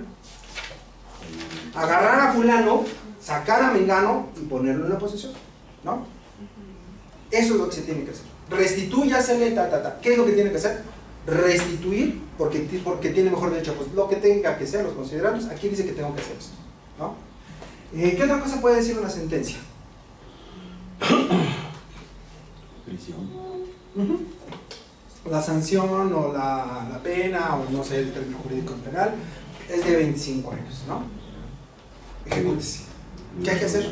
Agarrar a fulano, sacar a mengano y ponerlo en la posesión, ¿no? Eso es lo que se tiene que hacer. Restituyasele, ¿Qué es lo que tiene que hacer? Restituir, porque tiene mejor derecho, pues lo que tenga que ser, los considerandos, aquí dice que tengo que hacer esto, ¿no? ¿Qué otra cosa puede decir una sentencia? Prisión. La sanción o la pena, o no sé, el término jurídico penal, es de 25 años, ¿no? Ejecútese. ¿Qué hay que hacer?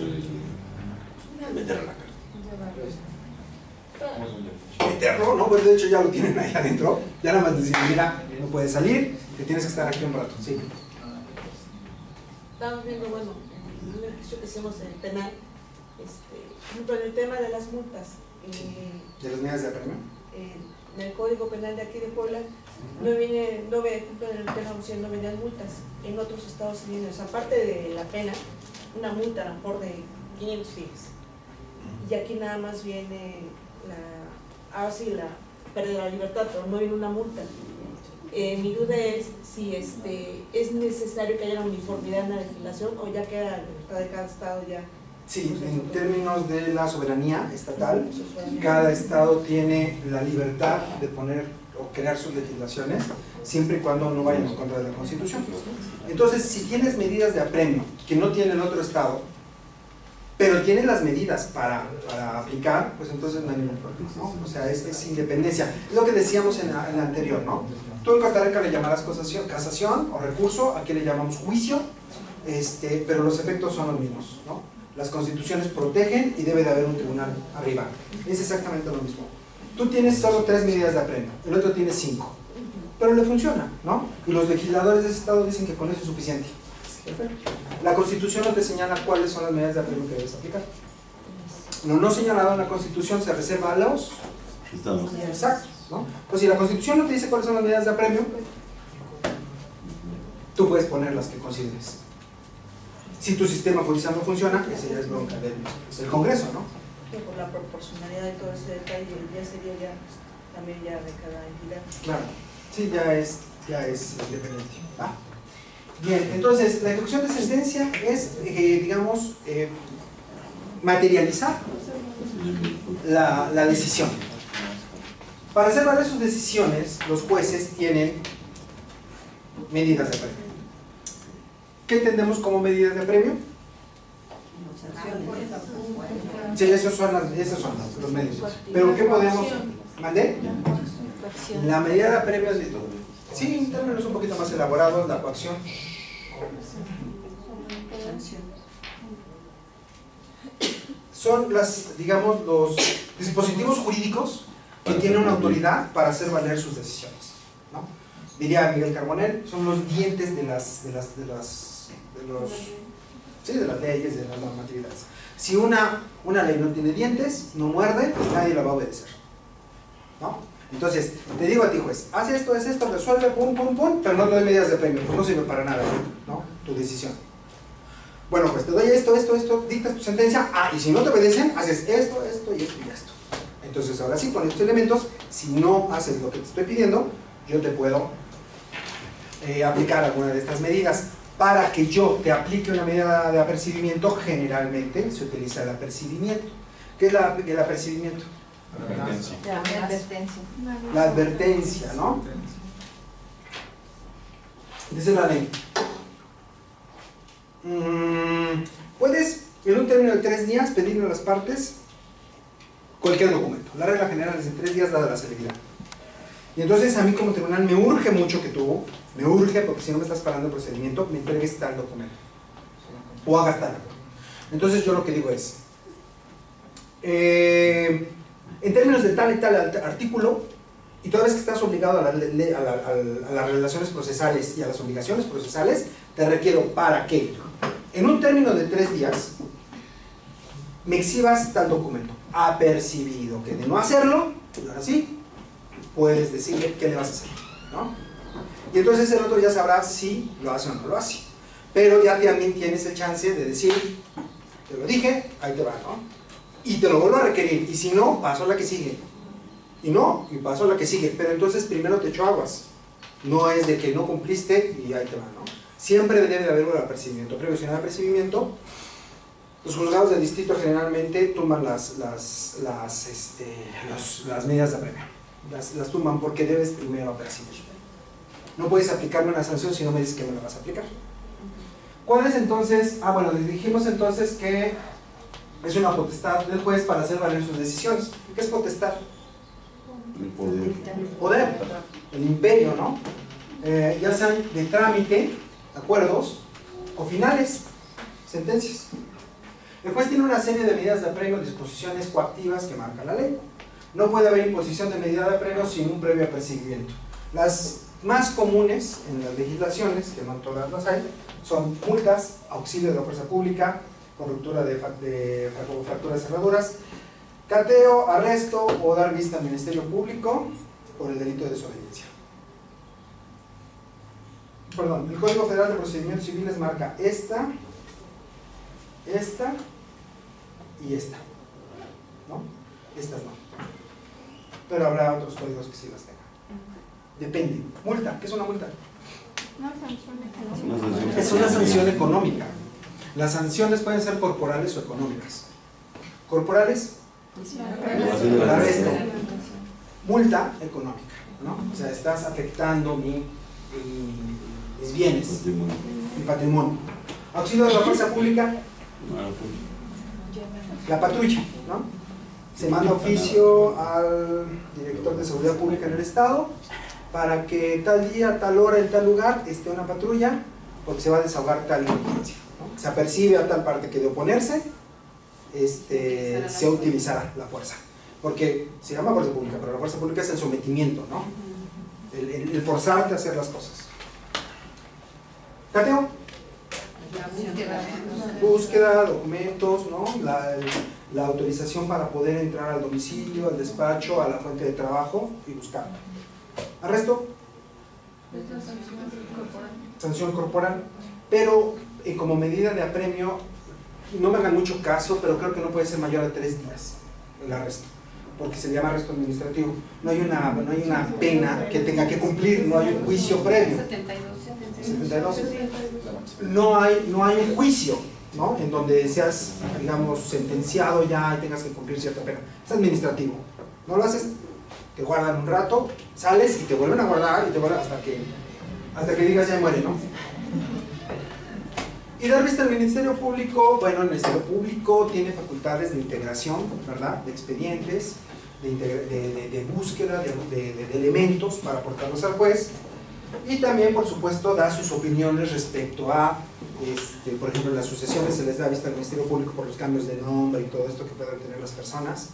Meterlo a la cárcel. Meterlo, ¿no? Pues de hecho ya lo tienen ahí adentro. Ya nada más decir, mira, no puedes salir, que tienes que estar aquí un rato. Sí. Estamos viendo, bueno, en el ejercicio que hicimos en el penal, por ejemplo, en el tema de las multas. ¿De las medidas de apremio? En el Código Penal de aquí de Puebla, no ve, por ejemplo, en el tema de no venían multas. En otros estados sí vienen, o sea, aparte de la pena, una multa a lo mejor de 500 fijes. Y aquí nada más viene la pérdida de la libertad, pero no viene una multa. Mi duda es si es necesario que haya una uniformidad en la legislación o ya queda la libertad de cada estado ya. Sí, en términos de la soberanía estatal, cada estado tiene la libertad de poner o crear sus legislaciones siempre y cuando no vayan en contra de la Constitución. Entonces, si tienes medidas de apremio que no tiene el otro estado, pero tiene las medidas para aplicar, pues entonces no hay ningún problema, ¿no? O sea, es independencia. Es lo que decíamos en la anterior, ¿no? Tú en Costa Rica le llamarás casación o recurso, aquí le llamamos juicio, pero los efectos son los mismos, ¿no? Las constituciones protegen y debe de haber un tribunal arriba. Es exactamente lo mismo. Tú tienes solo 3 medidas de apremio, el otro tiene 5, pero le funciona, ¿no? Y los legisladores de ese estado dicen que con eso es suficiente. Perfecto. La Constitución no te señala cuáles son las medidas de apremio que debes aplicar. Lo no señalado en la Constitución se reserva a los Estamos. exactos, ¿no? Pues si la Constitución no te dice cuáles son las medidas de apremio, tú puedes poner las que consideres. Si tu sistema judicial no funciona, esa ya es bronca del Congreso, ¿no? Que por la proporcionalidad y todo ese detalle ya sería ya también ya de cada entidad. Claro, sí, ya es independiente, ¿va? Bien, entonces la ejecución de sentencia es, digamos, materializar la decisión. Para hacer valer sus decisiones, los jueces tienen medidas de apremio. ¿Qué entendemos como medidas de apremio? Sí, esos son los medios. Pero ¿qué podemos? ¿Mandé? La medida de apremio es sí, en términos un poquito más elaborados, la coacción. Son digamos, los dispositivos jurídicos que tienen una autoridad para hacer valer sus decisiones, ¿no? Diría Miguel Carbonell, son los dientes de las leyes, de las normatividades. Si una ley no tiene dientes, no muerde, nadie la va a obedecer, ¿no? Entonces, te digo a ti, juez, haz esto, resuelve, pum, pum, pum, pero no te doy medidas de apremio, pues no sirve para nada, ¿no? Tu decisión. Bueno, pues te doy esto, dictas tu sentencia, y si no te obedecen, haces esto y esto. Entonces, ahora sí, con estos elementos, si no haces lo que te estoy pidiendo, yo te puedo aplicar alguna de estas medidas. Para que yo te aplique una medida de apercibimiento, generalmente se utiliza el apercibimiento. ¿Qué es el apercibimiento? La advertencia, ¿no? Dice la ley. Puedes, en un término de 3 días, pedirle a las partes cualquier documento. La regla general es de 3 días dada la celeridad. Y entonces a mí como tribunal me urge mucho que tú, porque si no me estás parando el procedimiento, me entregues tal documento. O hagas tal. Entonces yo lo que digo es, en términos de tal y tal artículo, y toda vez que estás obligado a las relaciones procesales y a las obligaciones procesales, te requiero para que, en un término de 3 días, me exhibas tal documento, apercibido, que de no hacerlo, y ahora sí, puedes decirle qué le vas a hacer, ¿no? Y entonces el otro ya sabrá si lo hace o no lo hace. Pero ya también tienes el chance de decir, te lo dije, ahí te va, ¿no? Y te lo vuelvo a requerir, y si no, paso a la que sigue. Y no, y paso a la que sigue. Pero entonces primero te echo aguas. No es de que no cumpliste y ahí te va, ¿no? Siempre debe de haber un apercibimiento. Previo sin apercibimiento, los juzgados de distrito generalmente toman las medidas de apremio. Las toman porque debes primero apercibir. No puedes aplicarme una sanción si no me dices que me la vas a aplicar. ¿Cuál es entonces? Bueno, les dijimos entonces que es una potestad del juez para hacer valer sus decisiones. ¿Qué es potestad? El poder. Poder, el imperio, ¿no? Ya sean de trámite, acuerdos, o finales, sentencias. El juez tiene una serie de medidas de apremio, disposiciones coactivas que marca la ley. No puede haber imposición de medida de apremio sin un previo apercibimiento. Las más comunes en las legislaciones, que no todas las hay, son multas, auxilio de la fuerza pública, con ruptura de fracturas cerraduras, cateo, arresto o dar vista al Ministerio Público por el delito de desobediencia. Perdón, el Código Federal de Procedimientos Civiles marca esta y esta, ¿no? Estas no. Pero habrá otros códigos que sí las tengan. Depende. Multa, ¿qué es una multa? Es una sanción económica. Las sanciones pueden ser corporales o económicas. Corporales, el arresto. Multa económica, ¿no? O sea, estás afectando mis bienes, mi patrimonio. Auxilio de la fuerza pública, La patrulla, ¿no? Se manda oficio al director de seguridad pública en el estado para que tal día, tal hora, en tal lugar esté una patrulla porque se va a desahogar tal emergencia, ¿no? Se apercibe a tal parte que de oponerse se utilizará la fuerza, porque se llama fuerza pública, pero la fuerza pública es el sometimiento, ¿no? El forzarte a hacer las cosas. Cateo, búsqueda, documentos, ¿no? La autorización para poder entrar al domicilio, al despacho, a la fuente de trabajo y buscar. Arresto, sanción corporal, pero como medida de apremio, no me hagan mucho caso, pero creo que no puede ser mayor a 3 días el arresto, porque se llama arresto administrativo. No hay una pena que tenga que cumplir, no hay un juicio previo. 72. No hay un juicio, ¿no? En donde seas, digamos, sentenciado ya y tengas que cumplir cierta pena. Es administrativo. No lo haces, te guardan un rato, sales y te vuelven a guardar y te vuelven hasta que digas ya muere, ¿no? Y dar vista al Ministerio Público. Bueno, el Ministerio Público tiene facultades de integración, ¿verdad? De expedientes, de búsqueda de elementos para aportarlos al juez, y también, por supuesto, da sus opiniones respecto a, por ejemplo, en las sucesiones se les da vista al Ministerio Público por los cambios de nombre y todo esto que puedan tener las personas.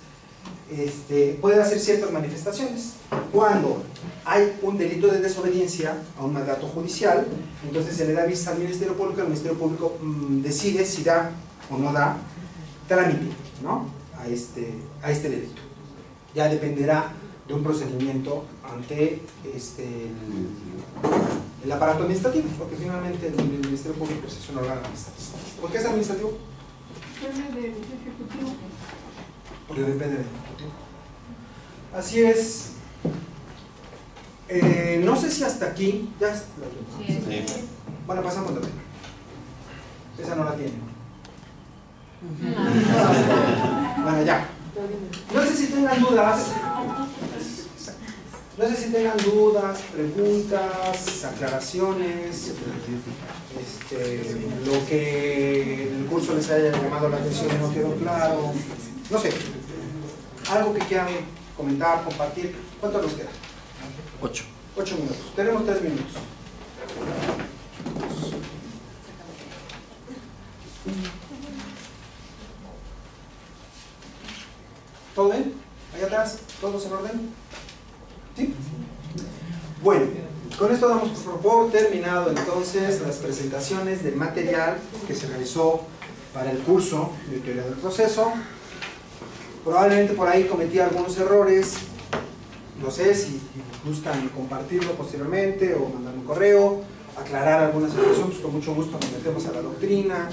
Puede hacer ciertas manifestaciones. Cuando hay un delito de desobediencia a un mandato judicial, entonces se le da vista al Ministerio Público. El Ministerio Público decide si da o no da trámite, ¿no? a este delito. Ya dependerá de un procedimiento ante el aparato administrativo, porque finalmente el Ministerio Público es un órgano administrativo. ¿Por qué es administrativo? Depende del Ejecutivo. Porque depende del Ejecutivo. Así es. No sé si hasta aquí ya es la Sí. Bueno, pasamos la tema. Esa no la tiene. Bueno, ya. No sé si tengan dudas. No sé si tengan dudas, preguntas, aclaraciones, lo que el curso les haya llamado la atención y no quedó claro. No sé. Algo que quieran comentar, compartir. ¿Cuánto nos queda? 8. 8 minutos. Tenemos 3 minutos. ¿Todo bien? ¿Allá atrás? ¿Todos en orden? ¿Sí? Bueno, con esto damos por terminado entonces las presentaciones del material que se realizó para el curso de teoría del proceso. Probablemente por ahí cometí algunos errores. No sé si gustan compartirlo posteriormente o mandar un correo, aclarar alguna situación, pues con mucho gusto nos metemos a la doctrina,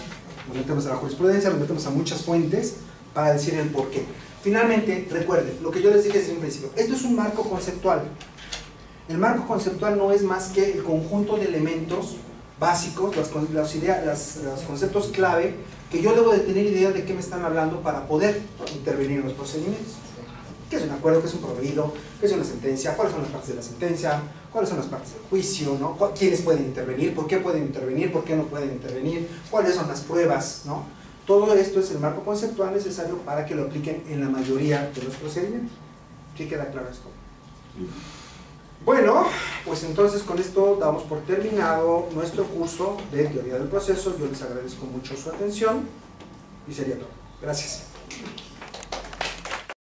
nos metemos a la jurisprudencia, nos metemos a muchas fuentes para decir el porqué. Finalmente, recuerden, lo que yo les dije desde un principio, esto es un marco conceptual. El marco conceptual no es más que el conjunto de elementos básicos, los conceptos clave, que yo debo de tener idea de qué me están hablando para poder intervenir en los procedimientos. ¿Qué es un acuerdo? ¿Qué es un proveído? ¿Qué es una sentencia? ¿Cuáles son las partes de la sentencia? ¿Cuáles son las partes del juicio? ¿No? ¿Quiénes pueden intervenir? ¿Por qué pueden intervenir? ¿Por qué no pueden intervenir? ¿Cuáles son las pruebas? ¿No? Todo esto es el marco conceptual necesario para que lo apliquen en la mayoría de los procedimientos. ¿Sí queda claro esto? Bueno, pues entonces con esto damos por terminado nuestro curso de teoría del proceso. Yo les agradezco mucho su atención y sería todo. Gracias.